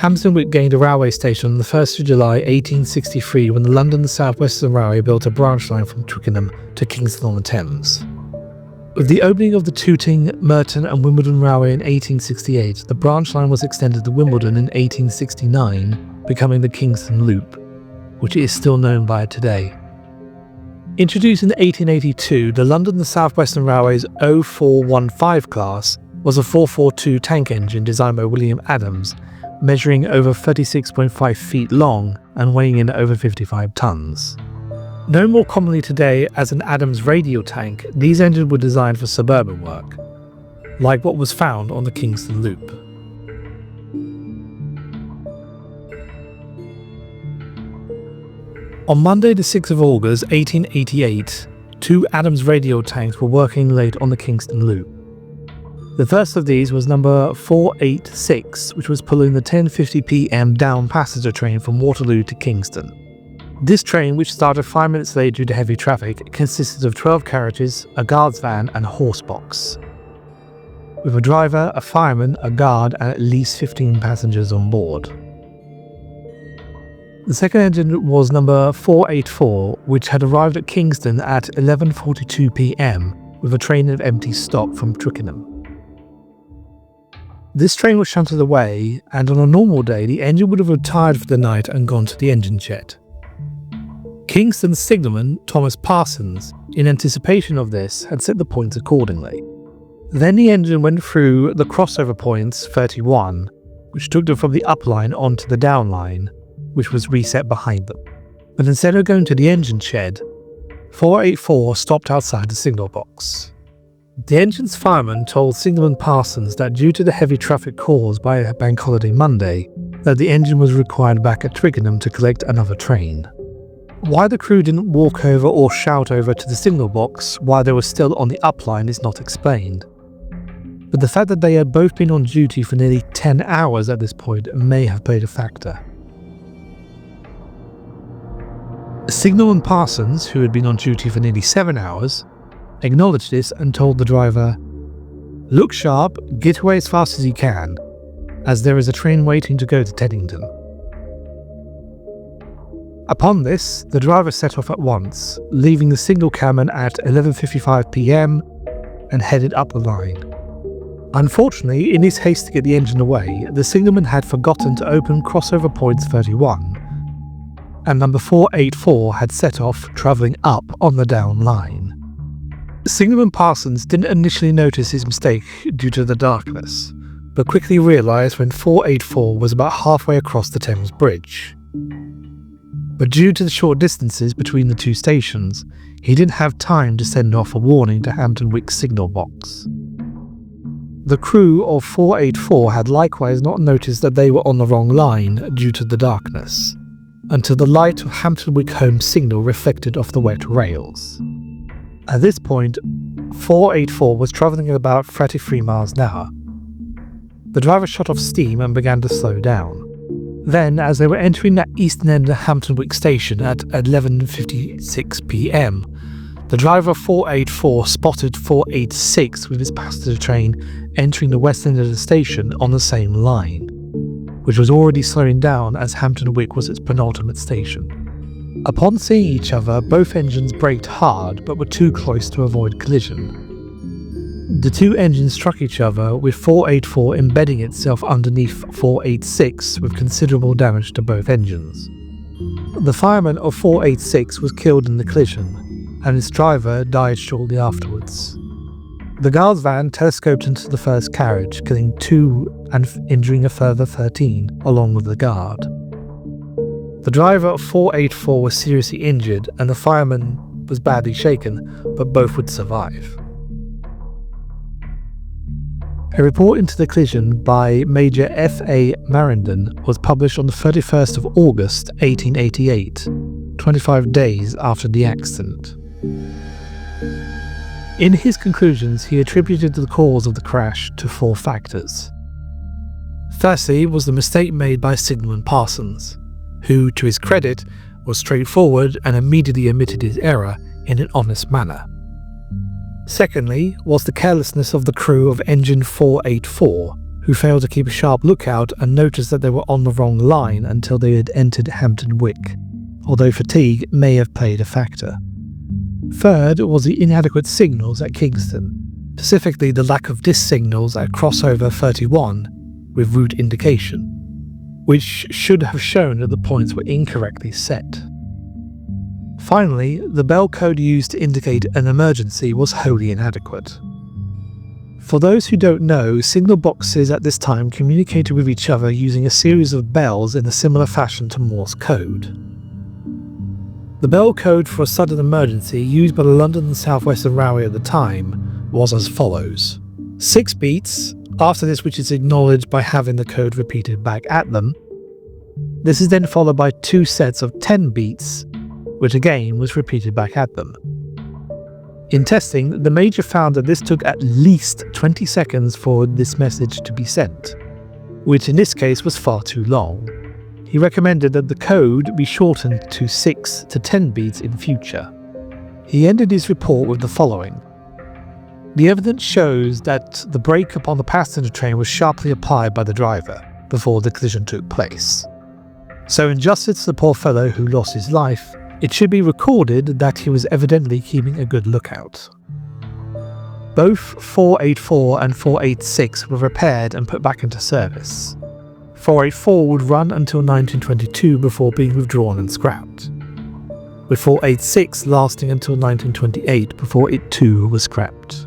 Hampton Wick gained a railway station on the 1st of July 1863 when the London South Western Railway built a branch line from Twickenham to Kingston on the Thames. With the opening of the Tooting, Merton and Wimbledon Railway in 1868, the branch line was extended to Wimbledon in 1869, becoming the Kingston Loop, which it is still known by today. Introduced in 1882, the London South Western Railway's 0415 class was a 442 tank engine designed by William Adams, measuring over 36.5 feet long and weighing in over 55 tons. Known more commonly today as an Adams radial tank, these engines were designed for suburban work, like what was found on the Kingston Loop. On Monday the 6th of August 1888, two Adams radial tanks were working late on the Kingston Loop. The first of these was number 486, which was pulling the 10:50 p.m. down passenger train from Waterloo to Kingston. This train, which started 5 minutes late due to heavy traffic, consisted of 12 carriages, a guard's van and a horse box, with a driver, a fireman, a guard and at least 15 passengers on board. The second engine was number 484, which had arrived at Kingston at 11:42 p.m. with a train of empty stock from Twickenham. This train was shunted away, and on a normal day the engine would have retired for the night and gone to the engine shed. Kingston's signalman, Thomas Parsons, in anticipation of this, had set the points accordingly. Then the engine went through the crossover points 31, which took them from the up line onto the down line, which was reset behind them. But instead of going to the engine shed, 484 stopped outside the signal box. The engine's fireman told signalman Parsons that due to the heavy traffic caused by a bank holiday Monday, that the engine was required back at Twickenham to collect another train. Why the crew didn't walk over or shout over to the signal box while they were still on the up line is not explained. But the fact that they had both been on duty for nearly 10 hours at this point may have played a factor. Signalman Parsons, who had been on duty for nearly 7 hours, acknowledged this and told the driver, "Look sharp, get away as fast as you can, as there is a train waiting to go to Teddington." Upon this, the driver set off at once, leaving the signal camera at 11:55 p.m. and headed up the line. Unfortunately, in his haste to get the engine away, the signalman had forgotten to open crossover points 31, and number 484 had set off travelling up on the down line. Signalman Parsons didn't initially notice his mistake due to the darkness, but quickly realised when 484 was about halfway across the Thames Bridge. But due to the short distances between the two stations, he didn't have time to send off a warning to Hampton Wick's signal box. The crew of 484 had likewise not noticed that they were on the wrong line due to the darkness, until the light of Hampton Wick home signal reflected off the wet rails. At this point, 484 was travelling at about 33 miles an hour. The driver shut off steam and began to slow down. Then, as they were entering the eastern end of Hampton Wick station at 11:56 p.m, the driver of 484 spotted 486 with his passenger train entering the west end of the station on the same line, which was already slowing down as Hampton Wick was its penultimate station. Upon seeing each other, both engines braked hard but were too close to avoid collision. The two engines struck each other, with 484 embedding itself underneath 486 with considerable damage to both engines. The fireman of 486 was killed in the collision, and its driver died shortly afterwards. The guard's van telescoped into the first carriage, killing 2 and injuring a further 13 along with the guard. The driver of 484 was seriously injured and the fireman was badly shaken, but both would survive. A report into the collision by Major F.A. Marindon was published on the 31st of August 1888, 25 days after the accident. In his conclusions, he attributed the cause of the crash to 4 factors. Firstly was the mistake made by signalman Parsons, who, to his credit, was straightforward and immediately admitted his error in an honest manner. Secondly was the carelessness of the crew of engine 484, who failed to keep a sharp lookout and noticed that they were on the wrong line until they had entered Hampton Wick, although fatigue may have played a factor. Third was the inadequate signals at Kingston, specifically the lack of disc signals at crossover 31 with route indication, which should have shown that the points were incorrectly set. Finally, the bell code used to indicate an emergency was wholly inadequate. For those who don't know, signal boxes at this time communicated with each other using a series of bells in a similar fashion to Morse code. The bell code for a sudden emergency used by the London and South Western Railway at the time was as follows: 6 beats, after this which is acknowledged by having the code repeated back at them. This is then followed by 2 sets of 10 beats, which again was repeated back at them. In testing, the Major found that this took at least 20 seconds for this message to be sent, which in this case was far too long. He recommended that the code be shortened to 6 to 10 beats in future. He ended his report with the following: "The evidence shows that the brake upon the passenger train was sharply applied by the driver before the collision took place. So in justice to the poor fellow who lost his life, it should be recorded that he was evidently keeping a good lookout." Both 484 and 486 were repaired and put back into service. 484 would run until 1922 before being withdrawn and scrapped, with 486 lasting until 1928 before it too was scrapped.